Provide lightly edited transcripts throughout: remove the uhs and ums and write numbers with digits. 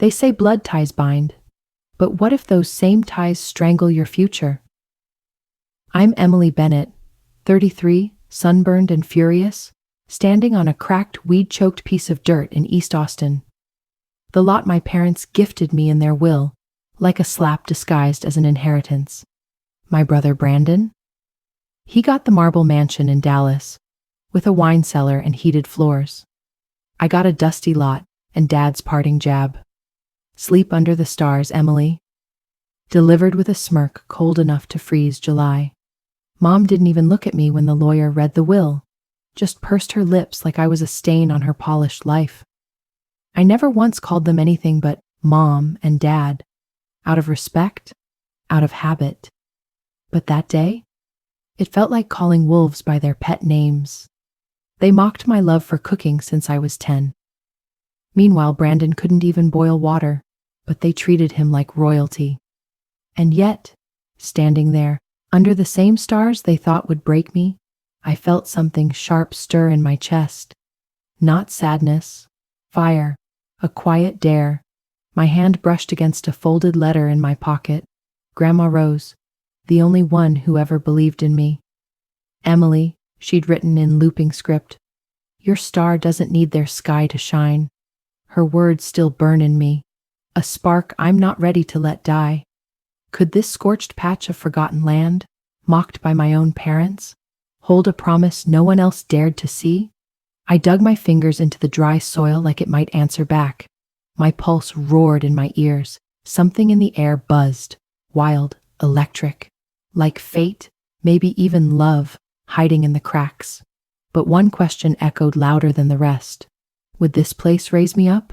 They say blood ties bind, but what if those same ties strangle your future? I'm Emily Bennett, 33, sunburned and furious, standing on a cracked, weed-choked piece of dirt in East Austin. The lot my parents gifted me in their will, like a slap disguised as an inheritance. My brother Brandon? He got the marble mansion in Dallas, with a wine cellar and heated floors. I got a dusty lot and Dad's parting jab. Sleep under the stars, Emily. Delivered with a smirk cold enough to freeze July. Mom didn't even look at me when the lawyer read the will, just pursed her lips like I was a stain on her polished life. I never once called them anything but Mom and Dad, out of respect, out of habit. But that day, it felt like calling wolves by their pet names. They mocked my love for cooking since I was 10. Meanwhile, Brandon couldn't even boil water, but they treated him like royalty. And yet, standing there, under the same stars they thought would break me, I felt something sharp stir in my chest. Not sadness, fire, a quiet dare. My hand brushed against a folded letter in my pocket. Grandma Rose, the only one who ever believed in me. Emily, she'd written in looping script. Your star doesn't need their sky to shine. Her words still burn in me, a spark I'm not ready to let die. Could this scorched patch of forgotten land, mocked by my own parents, hold a promise no one else dared to see? I dug my fingers into the dry soil like it might answer back. My pulse roared in my ears. Something in the air buzzed, wild, electric, like fate, maybe even love, hiding in the cracks. But one question echoed louder than the rest. Would this place raise me up,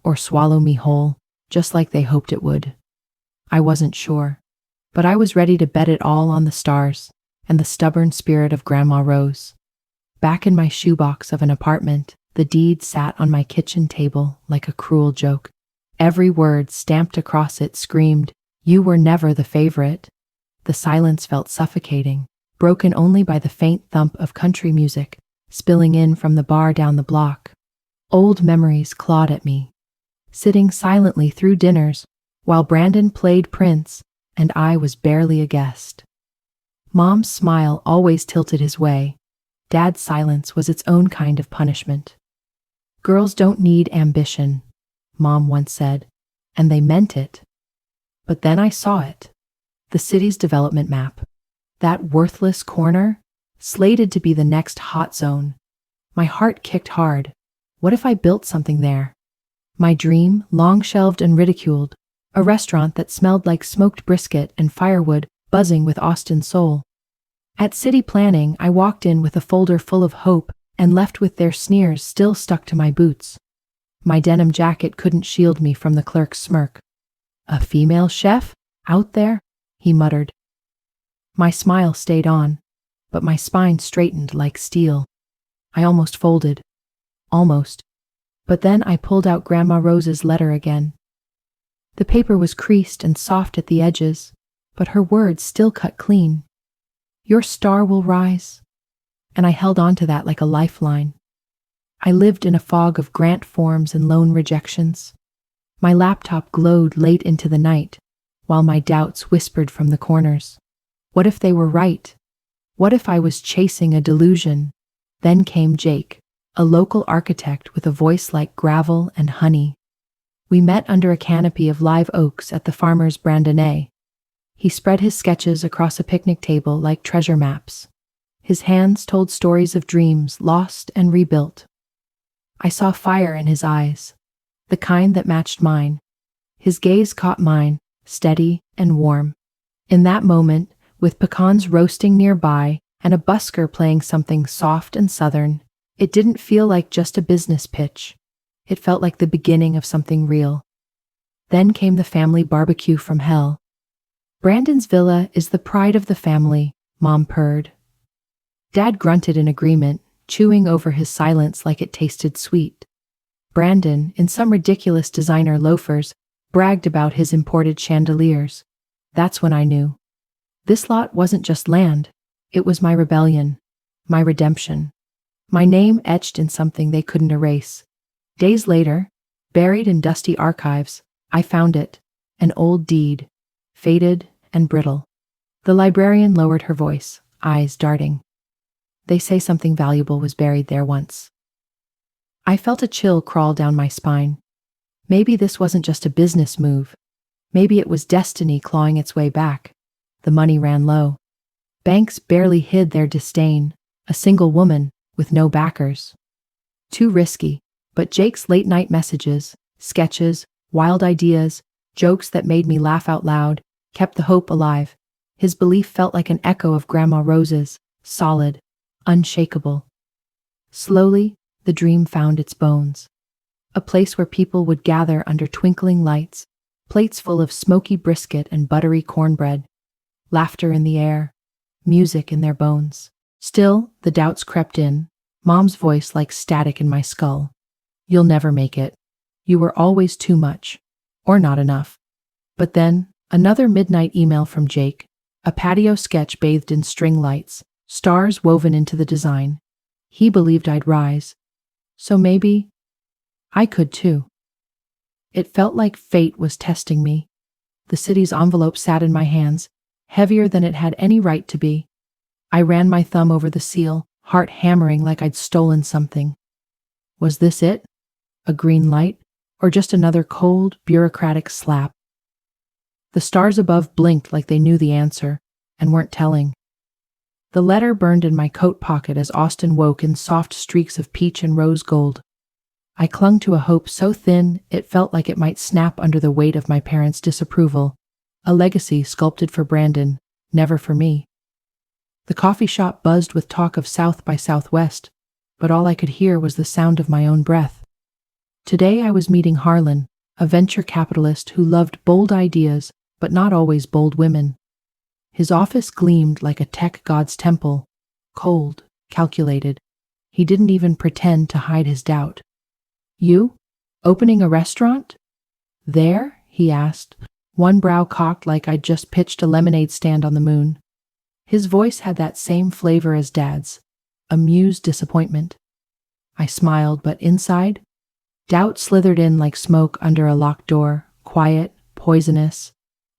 or swallow me whole, just like they hoped it would? I wasn't sure, but I was ready to bet it all on the stars and the stubborn spirit of Grandma Rose. Back in my shoebox of an apartment, the deed sat on my kitchen table like a cruel joke. Every word stamped across it screamed, "You were never the favorite." The silence felt suffocating, broken only by the faint thump of country music spilling in from the bar down the block. Old memories clawed at me. Sitting silently through dinners while Brandon played Prince and I was barely a guest. Mom's smile always tilted his way. Dad's silence was its own kind of punishment. Girls don't need ambition, Mom once said, and they meant it. But then I saw it. The city's development map. That worthless corner, slated to be the next hot zone. My heart kicked hard. What if I built something there? My dream, long shelved and ridiculed, a restaurant that smelled like smoked brisket and firewood, buzzing with Austin soul. At city planning, I walked in with a folder full of hope and left with their sneers still stuck to my boots. My denim jacket couldn't shield me from the clerk's smirk. "A female chef? Out there?" he muttered. My smile stayed on, but my spine straightened like steel. I almost folded. Almost. But then I pulled out Grandma Rose's letter again. The paper was creased and soft at the edges, but her words still cut clean. "Your star will rise." And I held on to that like a lifeline. I lived in a fog of grant forms and loan rejections. My laptop glowed late into the night, while my doubts whispered from the corners. What if they were right? What if I was chasing a delusion? Then came Jake, a local architect with a voice like gravel and honey. We met under a canopy of live oaks at the farmer's Brandonnet. He spread his sketches across a picnic table like treasure maps. His hands told stories of dreams lost and rebuilt. I saw fire in his eyes, the kind that matched mine. His gaze caught mine, steady and warm. In that moment, with pecans roasting nearby and a busker playing something soft and southern, it didn't feel like just a business pitch. It felt like the beginning of something real. Then came the family barbecue from hell. "Brandon's villa is the pride of the family," Mom purred. Dad grunted in agreement, chewing over his silence like it tasted sweet. Brandon, in some ridiculous designer loafers, bragged about his imported chandeliers. That's when I knew. This lot wasn't just land, it was my rebellion, my redemption. My name etched in something they couldn't erase. Days later, Buried in dusty archives, I found it, an old deed, faded and brittle. The librarian lowered her voice, eyes darting. They say something valuable was buried there once. I felt a chill crawl down my spine. Maybe this wasn't just a business move. Maybe it was destiny clawing its way back. The money ran low. Banks barely hid their disdain. A single woman, with no backers. Too risky, but Jake's late-night messages, sketches, wild ideas, jokes that made me laugh out loud, kept the hope alive. His belief felt like an echo of Grandma Rose's, solid, unshakable. Slowly, the dream found its bones. A place where people would gather under twinkling lights, plates full of smoky brisket and buttery cornbread, laughter in the air, music in their bones. Still, the doubts crept in, Mom's voice like static in my skull. You'll never make it. You were always too much. Or not enough. But then, another midnight email from Jake, a patio sketch bathed in string lights, stars woven into the design. He believed I'd rise. So maybe I could too. It felt like fate was testing me. The city's envelope sat in my hands, heavier than it had any right to be. I ran my thumb over the seal, heart hammering like I'd stolen something. Was this it? A green light? Or just another cold, bureaucratic slap? The stars above blinked like they knew the answer, and weren't telling. The letter burned in my coat pocket as Austin woke in soft streaks of peach and rose gold. I clung to a hope so thin it felt like it might snap under the weight of my parents' disapproval. A legacy sculpted for Brandon, never for me. The coffee shop buzzed with talk of South by Southwest, but all I could hear was the sound of my own breath. Today I was meeting Harlan, a venture capitalist who loved bold ideas, but not always bold women. His office gleamed like a tech god's temple, cold, calculated. He didn't even pretend to hide his doubt. You? Opening a restaurant? There? He asked, one brow cocked like I'd just pitched a lemonade stand on the moon. His voice had that same flavor as Dad's, amused disappointment. I smiled, but inside, doubt slithered in like smoke under a locked door, quiet, poisonous.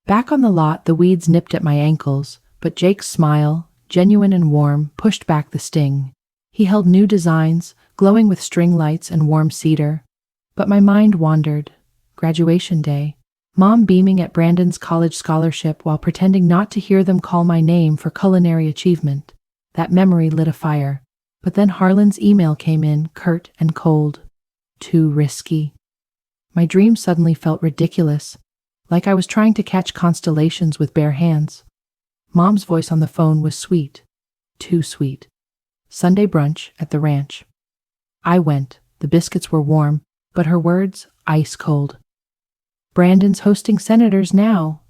Back on the lot, the weeds nipped at my ankles, but Jake's smile, genuine and warm, pushed back the sting. He held new designs, glowing with string lights and warm cedar. But my mind wandered. Graduation day. Mom beaming at Brandon's college scholarship while pretending not to hear them call my name for culinary achievement. That memory lit a fire. But then Harlan's email came in, curt and cold. Too risky. My dream suddenly felt ridiculous, like I was trying to catch constellations with bare hands. Mom's voice on the phone was sweet. Too sweet. Sunday brunch at the ranch. I went. The biscuits were warm, but her words ice cold. Brandon's hosting senators now,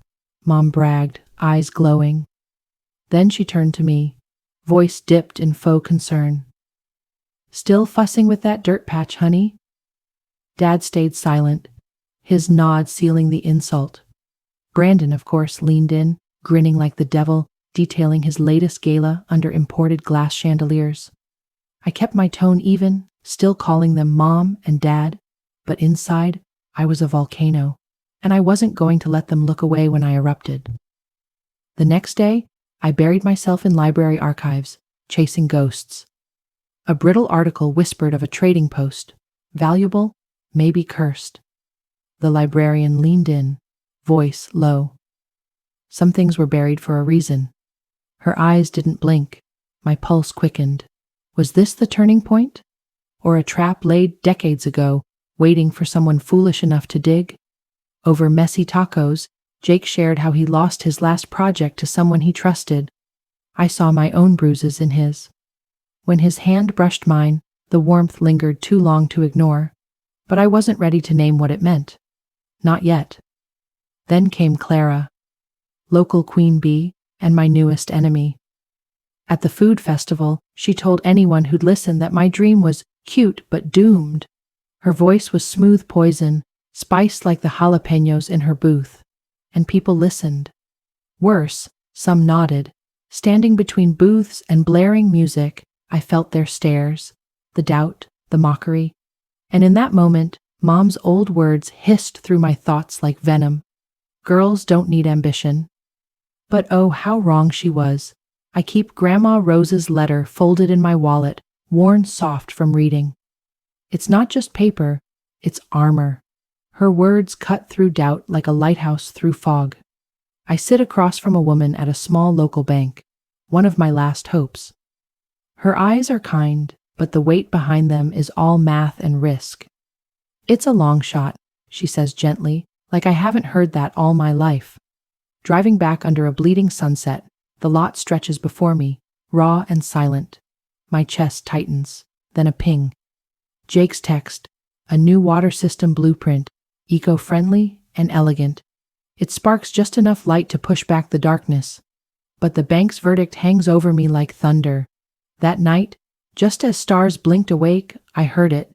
Mom bragged, eyes glowing. Then she turned to me, voice dipped in faux concern. Still fussing with that dirt patch, honey? Dad stayed silent, his nod sealing the insult. Brandon, of course, leaned in, grinning like the devil, detailing his latest gala under imported glass chandeliers. I kept my tone even, still calling them Mom and Dad, but inside, I was a volcano, and I wasn't going to let them look away when I erupted. The next day, I buried myself in library archives, chasing ghosts. A brittle article whispered of a trading post, valuable, maybe cursed. The librarian leaned in, voice low. Some things were buried for a reason. Her eyes didn't blink. My pulse quickened. Was this the turning point? Or a trap laid decades ago, waiting for someone foolish enough to dig? Over messy tacos, Jake shared how he lost his last project to someone he trusted. I saw my own bruises in his. When his hand brushed mine, the warmth lingered too long to ignore, but I wasn't ready to name what it meant. Not yet. Then came Clara, local queen bee, and my newest enemy. At the food festival, she told anyone who'd listen that my dream was cute but doomed. Her voice was smooth poison, spiced like the jalapenos in her booth. And people listened. Worse, some nodded. Standing between booths and blaring music, I felt their stares, the doubt, the mockery. And in that moment, Mom's old words hissed through my thoughts like venom. Girls don't need ambition. But oh, how wrong she was. I keep Grandma Rose's letter folded in my wallet, worn soft from reading. It's not just paper, it's armor. Her words cut through doubt like a lighthouse through fog. I sit across from a woman at a small local bank, one of my last hopes. Her eyes are kind, but the weight behind them is all math and risk. It's a long shot, she says gently, like I haven't heard that all my life. Driving back under a bleeding sunset, the lot stretches before me, raw and silent. My chest tightens, then a ping. Jake's text, a new water system blueprint, eco-friendly and elegant. It sparks just enough light to push back the darkness. But the bank's verdict hangs over me like thunder. That night, just as stars blinked awake, I heard it.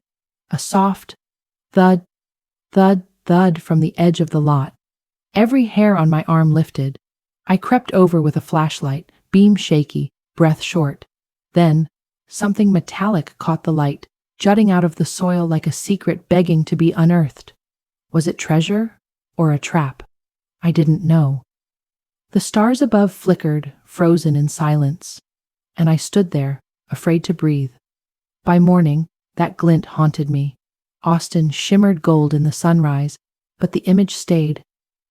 A soft thud, thud, thud from the edge of the lot. Every hair on my arm lifted. I crept over with a flashlight, beam shaky, breath short. Then, something metallic caught the light, jutting out of the soil like a secret begging to be unearthed. Was it treasure or a trap? I didn't know. The stars above flickered, frozen in silence, and I stood there, afraid to breathe. By morning, that glint haunted me. Austin shimmered gold in the sunrise, but the image stayed,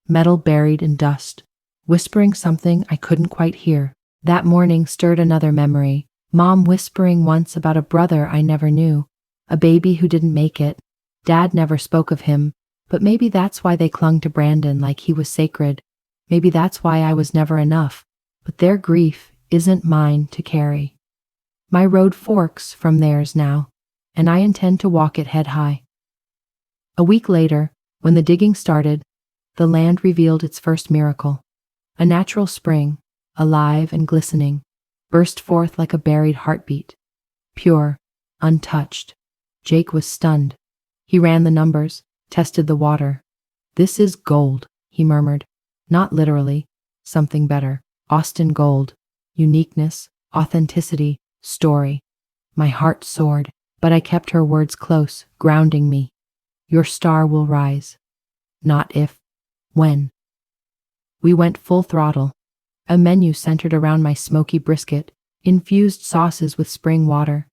metal buried in dust, whispering something I couldn't quite hear. That morning stirred another memory, Mom whispering once about a brother I never knew, a baby who didn't make it. Dad never spoke of him, but maybe that's why they clung to Brandon like he was sacred. Maybe that's why I was never enough, but their grief isn't mine to carry. My road forks from theirs now, and I intend to walk it head high. A week later, when the digging started, the land revealed its first miracle. A natural spring, alive and glistening, burst forth like a buried heartbeat. Pure, untouched. Jake was stunned. He ran the numbers, tested the water. "This is gold," he murmured. Not literally, something better. Austin gold. Uniqueness, authenticity, story. My heart soared, but I kept her words close, grounding me. Your star will rise. Not if, when. We went full throttle. A menu centered around my smoky brisket, infused sauces with spring water.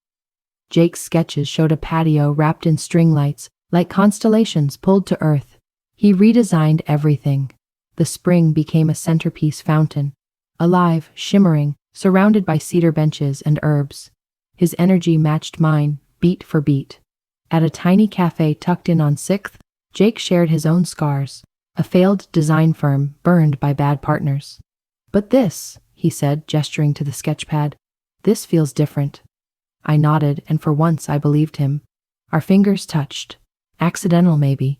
Jake's sketches showed a patio wrapped in string lights, like constellations pulled to earth. He redesigned everything. The spring became a centerpiece fountain, alive, shimmering, surrounded by cedar benches and herbs. His energy matched mine, beat for beat. At a tiny cafe tucked in on 6th, Jake shared his own scars, a failed design firm burned by bad partners. "But this," he said, gesturing to the sketchpad, "this feels different." I nodded, and for once I believed him. Our fingers touched. Accidental, maybe.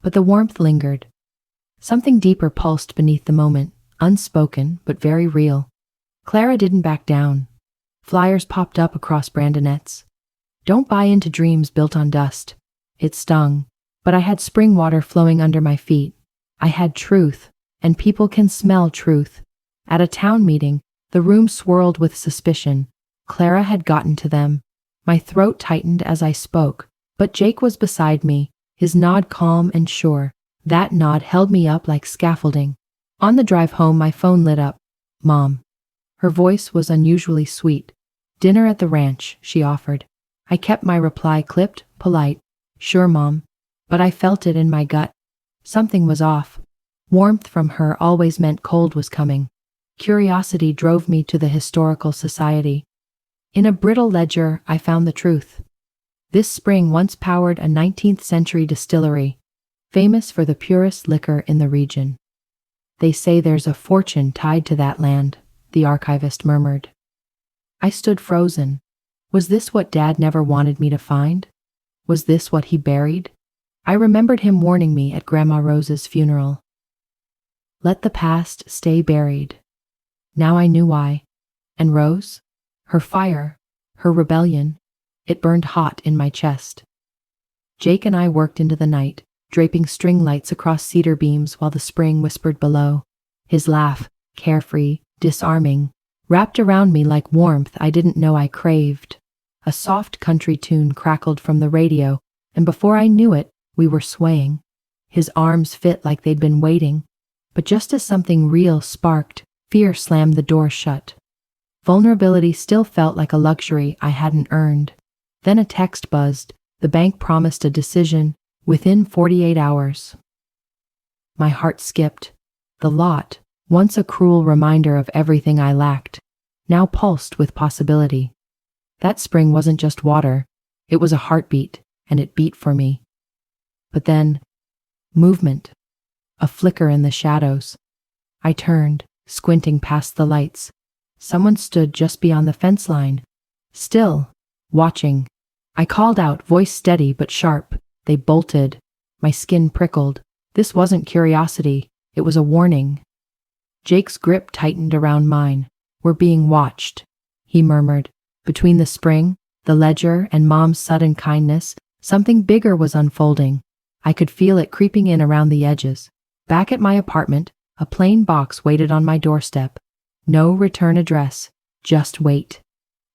But the warmth lingered. Something deeper pulsed beneath the moment, unspoken but very real. Clara didn't back down. Flyers popped up across Brandonette's. "Don't buy into dreams built on dust." It stung, but I had spring water flowing under my feet. I had truth, and people can smell truth. At a town meeting, the room swirled with suspicion. Clara had gotten to them. My throat tightened as I spoke, but Jake was beside me, his nod calm and sure. That nod held me up like scaffolding. On the drive home, my phone lit up. "Mom." Her voice was unusually sweet. "Dinner at the ranch," she offered. I kept my reply clipped, polite. "Sure, Mom." But I felt it in my gut. Something was off. Warmth from her always meant cold was coming. Curiosity drove me to the Historical Society. In a brittle ledger, I found the truth. This spring once powered a 19th century distillery, famous for the purest liquor in the region. "They say there's a fortune tied to that land," the archivist murmured. I stood frozen. Was this what Dad never wanted me to find? Was this what he buried? I remembered him warning me at Grandma Rose's funeral. Let the past stay buried. Now I knew why. And Rose? Her fire, her rebellion, it burned hot in my chest. Jake and I worked into the night, draping string lights across cedar beams while the spring whispered below. His laugh, carefree, disarming, wrapped around me like warmth I didn't know I craved. A soft country tune crackled from the radio, and before I knew it, We were swaying. His arms fit like they'd been waiting. But just as something real sparked, fear slammed the door shut. Vulnerability still felt like a luxury I hadn't earned. Then a text buzzed. The bank promised a decision within 48 hours. My heart skipped. The lot, once a cruel reminder of everything I lacked, now pulsed with possibility. That spring wasn't just water, it was a heartbeat, and it beat for me. But then, movement, a flicker in the shadows. I turned, squinting past the lights. Someone stood just beyond the fence line, still, watching. I called out, voice steady but sharp. They bolted. My skin prickled. This wasn't curiosity, it was a warning. Jake's grip tightened around mine. We're being watched, he murmured. Between the spring, the ledger, and Mom's sudden kindness, something bigger was unfolding. I could feel it creeping in around the edges. Back at my apartment, a plain box waited on my doorstep. No return address, just wait.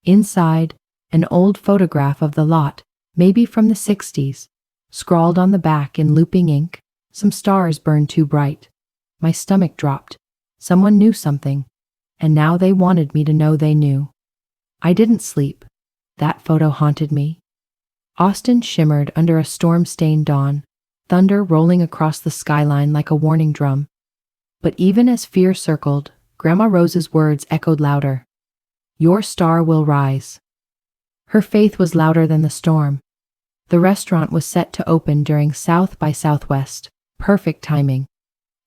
Inside, an old photograph of the lot, maybe from the 60s. Scrawled on the back in looping ink, some stars burned too bright. My stomach dropped. Someone knew something, and now they wanted me to know they knew. I didn't sleep. That photo haunted me. Austin shimmered under a storm-stained dawn, thunder rolling across the skyline like a warning drum. But even as fear circled, Grandma Rose's words echoed louder. Your star will rise. Her faith was louder than the storm. The restaurant was set to open during South by Southwest, perfect timing.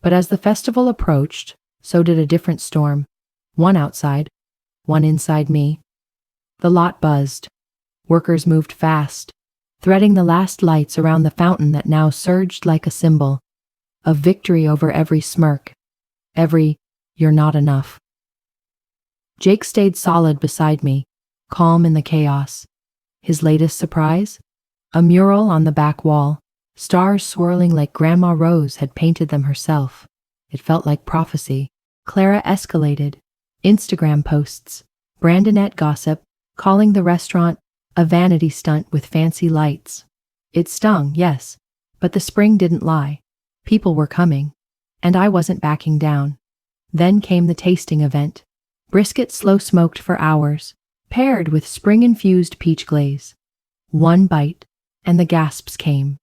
But as the festival approached, so did a different storm. One outside, one inside me. The lot buzzed. Workers moved fast, threading the last lights around the fountain that now surged like a symbol of victory over every smirk, every, you're not enough. Jake stayed solid beside me, calm in the chaos. His latest surprise? A mural on the back wall, stars swirling like Grandma Rose had painted them herself. It felt like prophecy. Clara escalated. Instagram posts, Brandonette gossip, calling the restaurant a vanity stunt with fancy lights. It stung, yes, but the spring didn't lie. People were coming, and I wasn't backing down. Then came the tasting event. Brisket slow-smoked for hours, paired with spring-infused peach glaze. One bite, and the gasps came.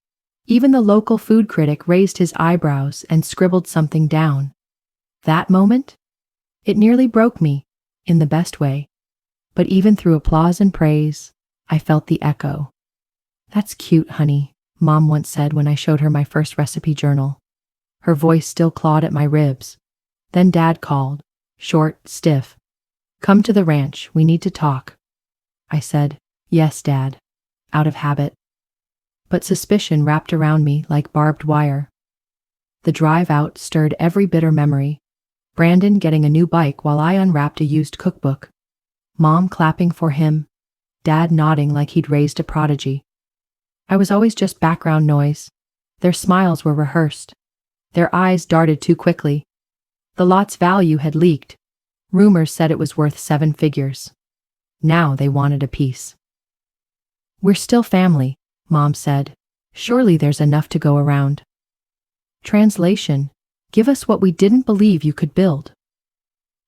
Even the local food critic raised his eyebrows and scribbled something down. That moment? It nearly broke me, in the best way. But even through applause and praise, I felt the echo. That's cute, honey, Mom once said when I showed her my first recipe journal. Her voice still clawed at my ribs. Then Dad called, short, stiff. Come to the ranch, we need to talk. I said, yes, Dad, out of habit. But suspicion wrapped around me like barbed wire. The drive out stirred every bitter memory. Brandon getting a new bike while I unwrapped a used cookbook. Mom clapping for him. Dad nodding like he'd raised a prodigy. I was always just background noise. Their smiles were rehearsed. Their eyes darted too quickly. The lot's value had leaked. Rumors said it was worth 7 figures. Now they wanted a piece. We're still family, Mom said. Surely there's enough to go around. Translation: give us what we didn't believe you could build.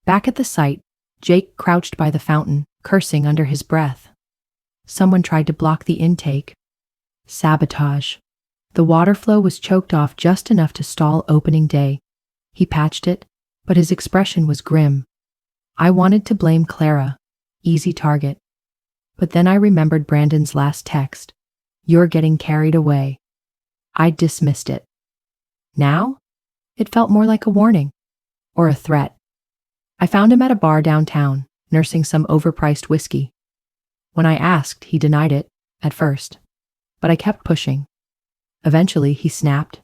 Back at the site, Jake crouched by the fountain, cursing under his breath. Someone tried to block the intake. Sabotage. The water flow was choked off just enough to stall opening day. He patched it, but his expression was grim. I wanted to blame Clara. Easy target. But then I remembered Brandon's last text. You're getting carried away. I dismissed it. Now? It felt more like a warning. Or a threat. I found him at a bar downtown, nursing some overpriced whiskey. When I asked, he denied it, at first. But I kept pushing. Eventually, he snapped.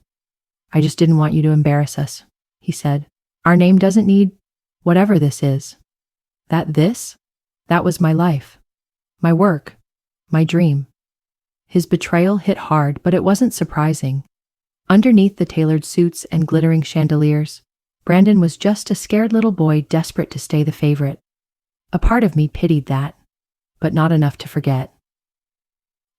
I just didn't want you to embarrass us, he said. Our name doesn't need whatever this is. That was my life. My work. My dream. His betrayal hit hard, but it wasn't surprising. Underneath the tailored suits and glittering chandeliers, Brandon was just a scared little boy desperate to stay the favorite. A part of me pitied that, but not enough to forget.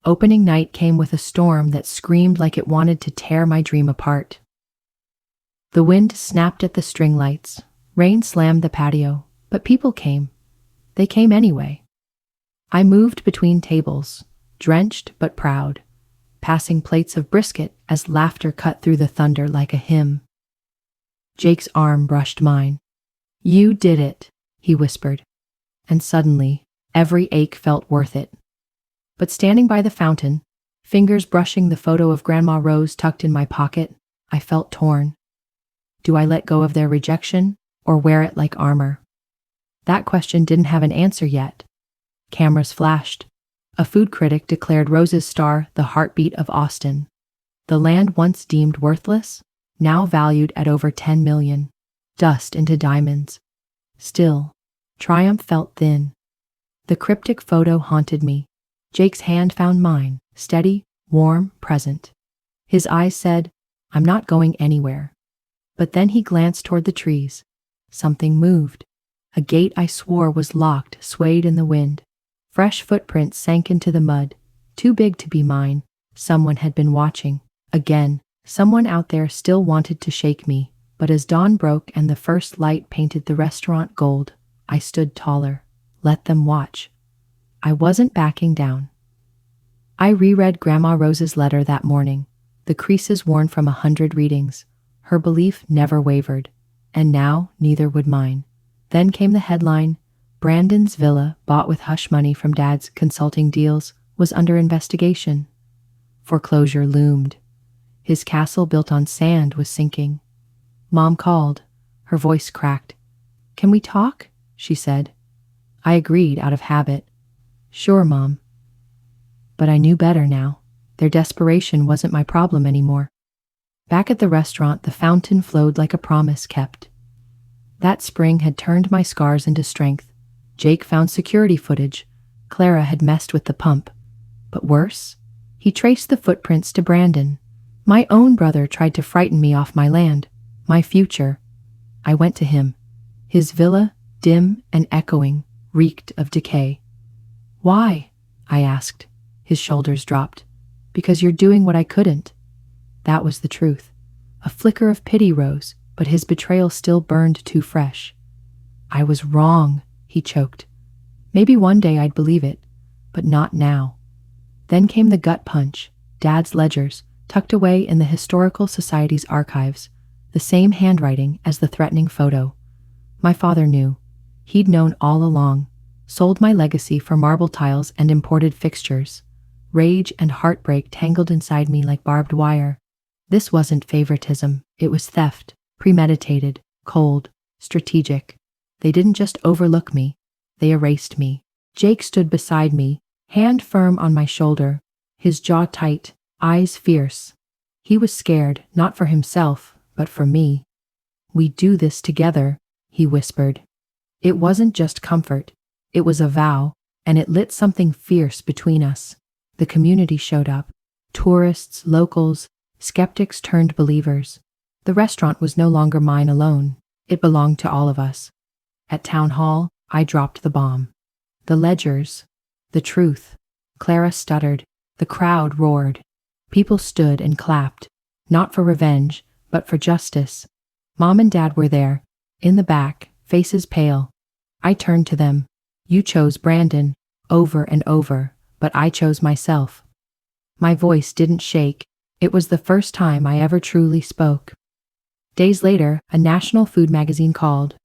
Opening night came with a storm that screamed like it wanted to tear my dream apart. The wind snapped at the string lights, rain slammed the patio, but people came. They came anyway. I moved between tables, drenched but proud, passing plates of brisket as laughter cut through the thunder like a hymn. Jake's arm brushed mine. "You did it," he whispered, and suddenly, every ache felt worth it. But standing by the fountain, fingers brushing the photo of Grandma Rose tucked in my pocket, I felt torn. Do I let go of their rejection or wear it like armor? That question didn't have an answer yet. Cameras flashed. A food critic declared Rose's star the heartbeat of Austin. The land once deemed worthless, now valued at over 10 million. Dust into diamonds. Still, triumph felt thin. The cryptic photo haunted me. Jake's hand found mine, steady, warm, present. His eyes said, "I'm not going anywhere." But then he glanced toward the trees. Something moved. A gate I swore was locked swayed in the wind. Fresh footprints sank into the mud. Too big to be mine. Someone had been watching. Again, someone out there still wanted to shake me. But as dawn broke and the first light painted the restaurant gold, I stood taller. Let them watch. I wasn't backing down. I reread Grandma Rose's letter that morning, the creases worn from 100 readings. Her belief never wavered, and now neither would mine. Then came the headline, "Brandon's villa, bought with hush money from Dad's consulting deals, was under investigation." Foreclosure loomed. His castle built on sand was sinking. Mom called. Her voice cracked. "Can we talk?" she said. I agreed out of habit. "Sure, Mom." But I knew better now. Their desperation wasn't my problem anymore. Back at the restaurant, the fountain flowed like a promise kept. That spring had turned my scars into strength. Jake found security footage. Clara had messed with the pump. But worse, he traced the footprints to Brandon. My own brother tried to frighten me off my land, my future. I went to him. His villa, dim and echoing, reeked of decay. "Why?" I asked. His shoulders dropped. "Because you're doing what I couldn't." That was the truth. A flicker of pity rose, but his betrayal still burned too fresh. "I was wrong," he choked. Maybe one day I'd believe it, but not now. Then came the gut punch. Dad's ledgers, tucked away in the Historical Society's archives, the same handwriting as the threatening photo. My father knew. He'd known all along. Sold my legacy for marble tiles and imported fixtures. Rage and heartbreak tangled inside me like barbed wire. This wasn't favoritism, it was theft, premeditated, cold, strategic. They didn't just overlook me, they erased me. Jake stood beside me, hand firm on my shoulder, his jaw tight, eyes fierce. He was scared, not for himself, but for me. "We do this together," he whispered. It wasn't just comfort. It was a vow, and it lit something fierce between us. The community showed up. Tourists, locals, skeptics turned believers. The restaurant was no longer mine alone. It belonged to all of us. At town hall, I dropped the bomb. The ledgers. The truth. Clara stuttered. The crowd roared. People stood and clapped. Not for revenge, but for justice. Mom and Dad were there. In the back, faces pale. I turned to them. "You chose Brandon, over and over, but I chose myself." My voice didn't shake. It was the first time I ever truly spoke. Days later, a national food magazine called.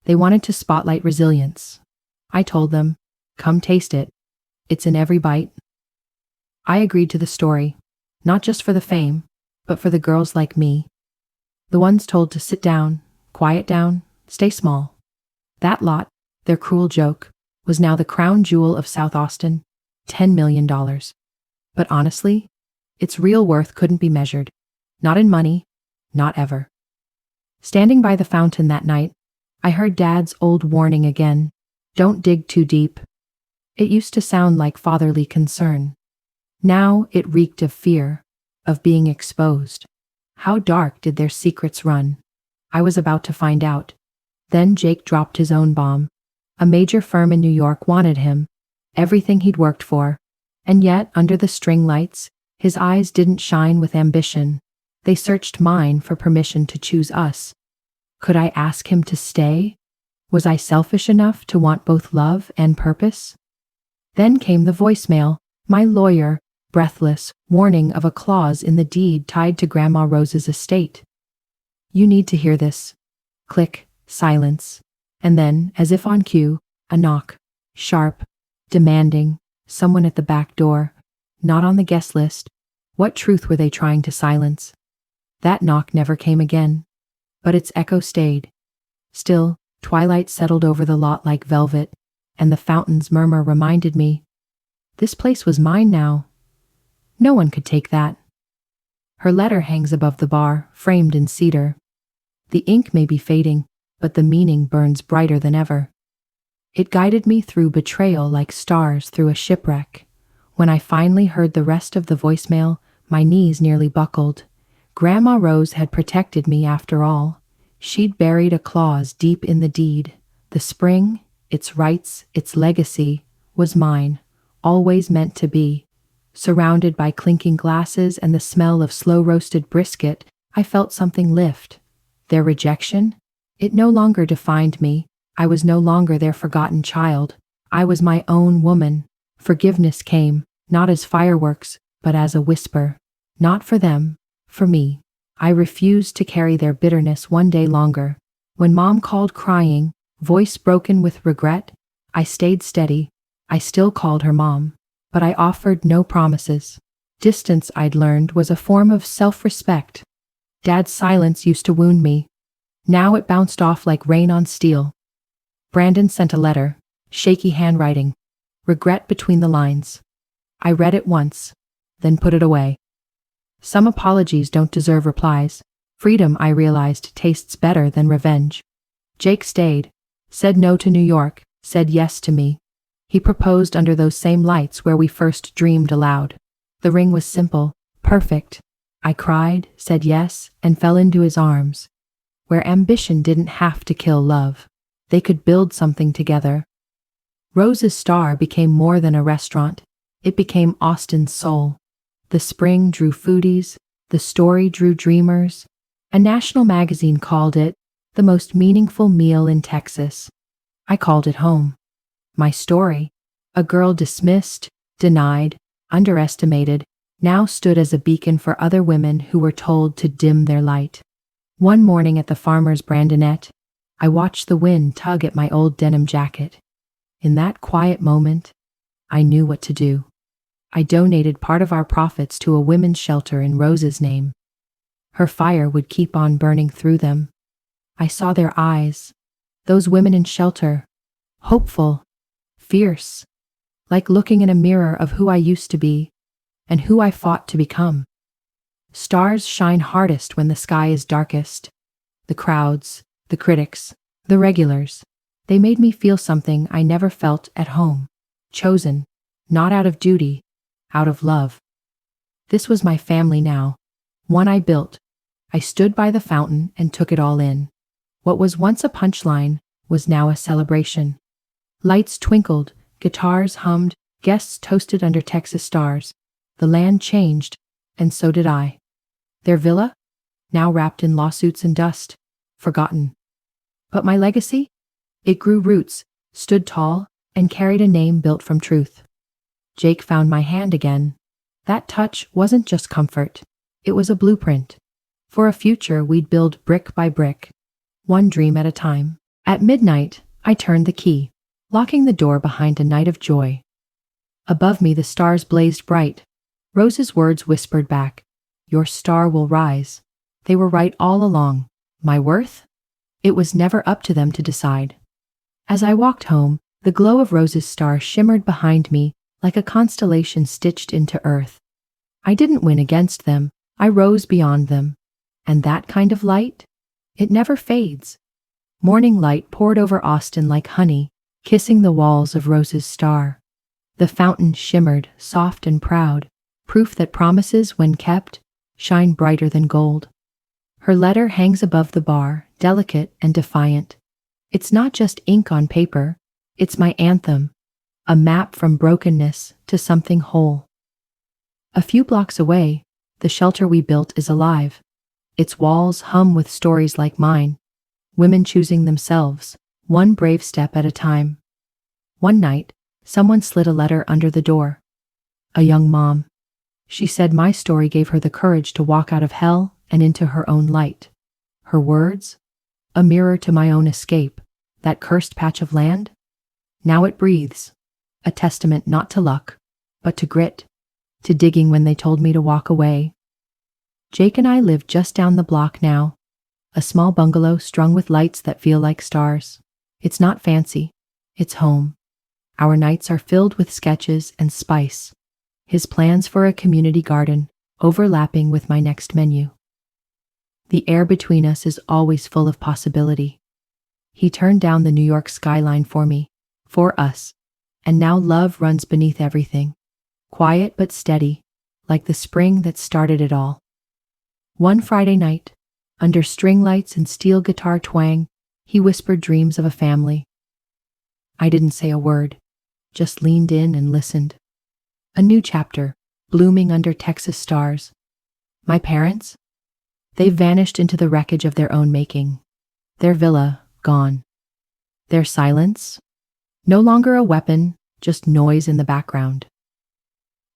They wanted to spotlight resilience. I told them, "Come taste it. It's in every bite." I agreed to the story, not just for the fame, but for the girls like me. The ones told to sit down, quiet down, stay small. That lot, their cruel joke, was now the crown jewel of South Austin, $10 million. But honestly, its real worth couldn't be measured. Not in money, not ever. Standing by the fountain that night, I heard Dad's old warning again. Don't dig too deep. It used to sound like fatherly concern. Now it reeked of fear, of being exposed. How dark did their secrets run? I was about to find out. Then Jake dropped his own bomb. A major firm in New York wanted him. Everything he'd worked for. And yet, under the string lights, his eyes didn't shine with ambition. They searched mine for permission to choose us. Could I ask him to stay? Was I selfish enough to want both love and purpose? Then came the voicemail, my lawyer, breathless, warning of a clause in the deed tied to Grandma Rose's estate. You need to hear this. Click, silence. And then, as if on cue, a knock. Sharp, demanding, someone at the back door, not on the guest list. What truth were they trying to silence? That knock never came again. But its echo stayed. Still, twilight settled over the lot like velvet, and the fountain's murmur reminded me, this place was mine now. No one could take that. Her letter hangs above the bar, framed in cedar. The ink may be fading, but the meaning burns brighter than ever. It guided me through betrayal like stars through a shipwreck. When I finally heard the rest of the voicemail, my knees nearly buckled. Grandma Rose had protected me after all. She'd buried a clause deep in the deed. The spring, its rights, its legacy, was mine, always meant to be. Surrounded by clinking glasses and the smell of slow-roasted brisket, I felt something lift. Their rejection? It no longer defined me. I was no longer their forgotten child. I was my own woman. Forgiveness came, not as fireworks, but as a whisper. Not for them, for me. I refused to carry their bitterness one day longer. When Mom called crying, voice broken with regret, I stayed steady. I still called her Mom, but I offered no promises. Distance, I'd learned, was a form of self-respect. Dad's silence used to wound me. Now it bounced off like rain on steel. Brandon sent a letter, shaky handwriting, regret between the lines. I read it once, then put it away. Some apologies don't deserve replies. Freedom, I realized, tastes better than revenge. Jake stayed, said no to New York, said yes to me. He proposed under those same lights where we first dreamed aloud. The ring was simple, perfect. I cried, said yes, and fell into his arms. Where ambition didn't have to kill love. They could build something together. Rose's Star became more than a restaurant. It became Austin's soul. The spring drew foodies, the story drew dreamers. A national magazine called it the most meaningful meal in Texas. I called it home. My story, a girl dismissed, denied, underestimated, now stood as a beacon for other women who were told to dim their light. One morning at the farmer's brandonette, I watched the wind tug at my old denim jacket. In that quiet moment, I knew what to do. I donated part of our profits to a women's shelter in Rose's name. Her fire would keep on burning through them. I saw their eyes, those women in shelter, hopeful, fierce, like looking in a mirror of who I used to be and who I fought to become. Stars shine hardest when the sky is darkest. The crowds, the critics, the regulars, they made me feel something I never felt at home. Chosen, not out of duty, out of love. This was my family now, one I built. I stood by the fountain and took it all in. What was once a punchline was now a celebration. Lights twinkled, guitars hummed, guests toasted under Texas stars. The land changed, and so did I. Their villa? Now wrapped in lawsuits and dust, forgotten. But my legacy? It grew roots, stood tall, and carried a name built from truth. Jake found my hand again. That touch wasn't just comfort. It was a blueprint. For a future we'd build brick by brick, one dream at a time. At midnight, I turned the key, locking the door behind a night of joy. Above me the stars blazed bright. Rose's words whispered back, "Your star will rise." They were right all along. My worth? It was never up to them to decide. As I walked home, the glow of Rose's star shimmered behind me like a constellation stitched into earth. I didn't win against them, I rose beyond them. And that kind of light? It never fades. Morning light poured over Austin like honey, kissing the walls of Rose's Star. The fountain shimmered, soft and proud, proof that promises, when kept, shine brighter than gold. Her letter hangs above the bar, delicate and defiant. It's not just ink on paper, it's my anthem. a map from brokenness to something whole. A few blocks away, the shelter we built is alive. Its walls hum with stories like mine, women choosing themselves, one brave step at a time. One night, someone slid a letter under the door. A young mom. She said my story gave her the courage to walk out of hell and into her own light. Her words? A mirror to my own escape. That cursed patch of land? Now it breathes. A testament not to luck, but to grit. To digging when they told me to walk away. Jake and I live just down the block now. A small bungalow strung with lights that feel like stars. It's not fancy. It's home. Our nights are filled with sketches and spice. His plans for a community garden, overlapping with my next menu. The air between us is always full of possibility. He turned down the New York skyline for me, for us, and now love runs beneath everything. Quiet but steady, like the spring that started it all. One Friday night, under string lights and steel guitar twang, he whispered dreams of a family. I didn't say a word, just leaned in and listened. A new chapter, blooming under Texas stars. My parents? They vanished into the wreckage of their own making. Their villa, gone. Their silence? No longer a weapon, just noise in the background.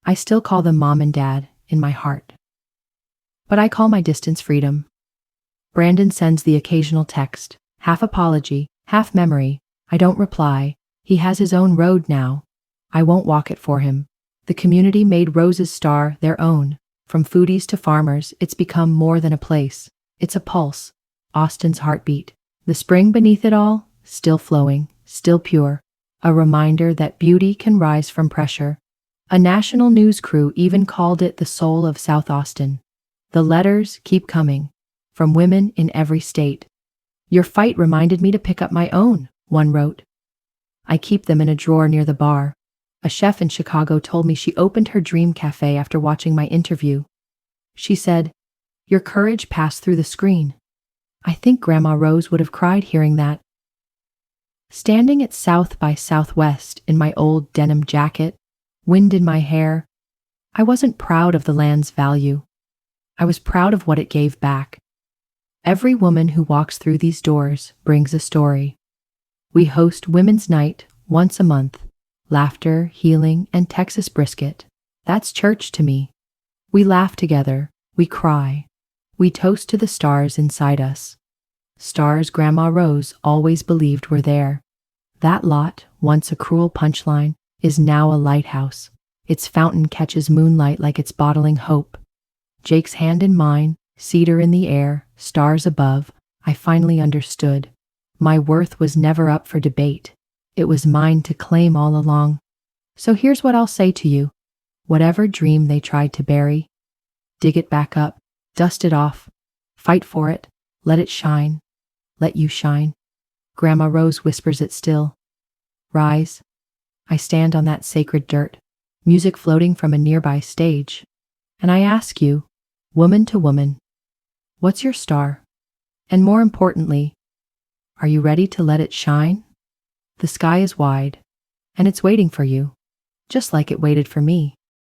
I still call them mom and dad in my heart. But I call my distance freedom. Brandon sends the occasional text, half apology, half memory. I don't reply. He has his own road now. I won't walk it for him. The community made Rose's Star their own. From foodies to farmers, it's become more than a place. It's a pulse, Austin's heartbeat. The spring beneath it all, still flowing, still pure. A reminder that beauty can rise from pressure. A national news crew even called it the soul of South Austin. The letters keep coming, from women in every state. Your fight reminded me to pick up my own, one wrote. I keep them in a drawer near the bar. A chef in Chicago told me she opened her dream cafe after watching my interview. She said, "Your courage passed through the screen." I think Grandma Rose would have cried hearing that. Standing at South by Southwest in my old denim jacket, wind in my hair, I wasn't proud of the land's value. I was proud of what it gave back. Every woman who walks through these doors brings a story. We host Women's Night once a month. Laughter, healing, and Texas brisket. That's church to me. We laugh together. We cry. We toast to the stars inside us. Stars Grandma Rose always believed were there. That lot, once a cruel punchline, is now a lighthouse. Its fountain catches moonlight like it's bottling hope. Jake's hand in mine, cedar in the air, stars above, I finally understood. My worth was never up for debate. It was mine to claim all along. So here's what I'll say to you. Whatever dream they tried to bury, dig it back up, dust it off, fight for it, let it shine, let you shine. Grandma Rose whispers it still. Rise. I stand on that sacred dirt, music floating from a nearby stage. And I ask you, woman to woman, what's your star? And more importantly, are you ready to let it shine? The sky is wide, and it's waiting for you, just like it waited for me.